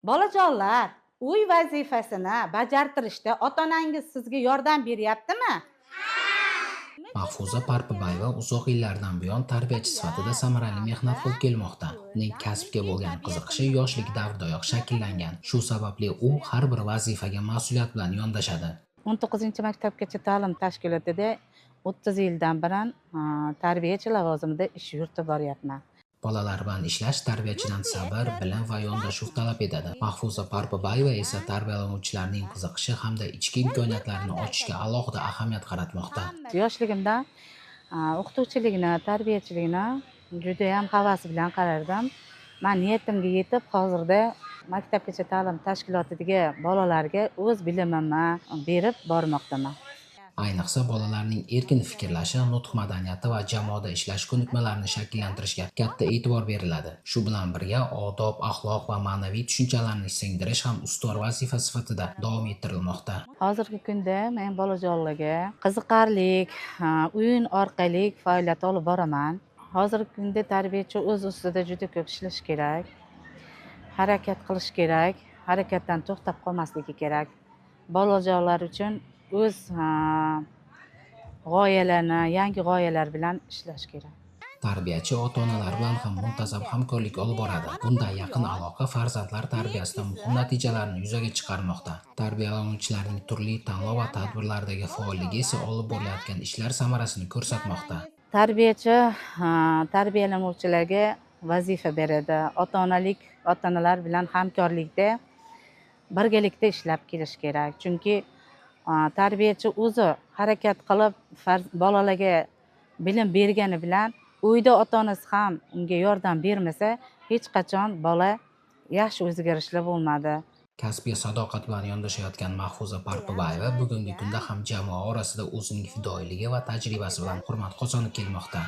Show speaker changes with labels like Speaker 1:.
Speaker 1: Bolajonlar, uy vazifasini bajartirishda ota-onangiz sizga yordam beryaptimi?
Speaker 2: Mahfuza Parpiboyeva uzoq yillardan buyon tarbiyachi sifatida samarali mehnat qilib kelmoqda. Uning kasbga bo'lgan qiziqishi yoshlik davridayoq shakllangan. Shu sababli u har bir vazifaga mas'uliyat bilan yondashadi.
Speaker 1: 19-maktabgacha ta'lim tashkilotida 30 yildan buyon tarbiyachi lavozimida ish yuritib boryapman.
Speaker 2: Bolalar bilan ishlash tarbiyachidan sabr, bilim va yondashuv talab etadi. Mahfuza Parpiboyeva esa tarbiyalanuvchilarning qiziqishi hamda ichki imkoniyatlarini ochishga alohida ahamiyat qaratmoqda.
Speaker 1: Yoshligimda o'qituvchilikni, tarbiyachilikni juda ham havas bilan qarardim. Men niyatimga yetib, hozirda maktabgacha ta'lim tashkilotidagi bolalarga o'z bilimimni berib bormoqdaman.
Speaker 2: Ayniqsa bolalarning erkin fikrlashi, nutq madaniyati va jamoada ishlash ko'nikmalarini shakllantirishga katta e'tibor beriladi. Shu bilan birga odob, axloq va ma'naviy tushunchalarni singdirish ham ustuvor vazifa sifatida davom ettirilmoqda.
Speaker 1: Hozirgi kunda men bolajonlarga qiziqarli, o'yin orqali faoliyat olib boraman. Hozirgi kunda tarbiyachi o'z ustida juda ko'p ishlash kerak. Harakat qilish kerak, harakatdan to'xtab qolmasligi kerak. Bolajonlar uchun o'z g'oyalarini, yangi g'oyalar bilan ishlash kerak.
Speaker 2: Tarbiyachi ota-onalar bilan ham muntazam hamkorlik olib boradi. Bunday yaqin aloqa farzandlar tarbiyasida muhim natijalarni yuzaga chiqarmoqda. Tarbiyalanuvchilarning turli tanlov va tadbirlardagi faolligi esa olib borilayotgan ishlar samarasini ko'rsatmoqda.
Speaker 1: Tarbiyachi tarbiyalanuvchilarga vazifa beradi. Ota-onalar bilan hamkorlikda birgalikda ishlab kelish kerak. Chunki tarbiyachi o'zi harakat qilib bolalarga bilim bergani bilan uyda ota-onasi ham unga yordam bermasa, hech qachon bola yaxshi o'zgarishli bo'lmadi.
Speaker 2: Kasbga sadoqat bilan yondashayotgan Mahfuza Parpiboyeva bugungi kunda ham jamoa orasida o'zining fidoyiligi va tajribasi bilan hurmat qozonib kelmoqda.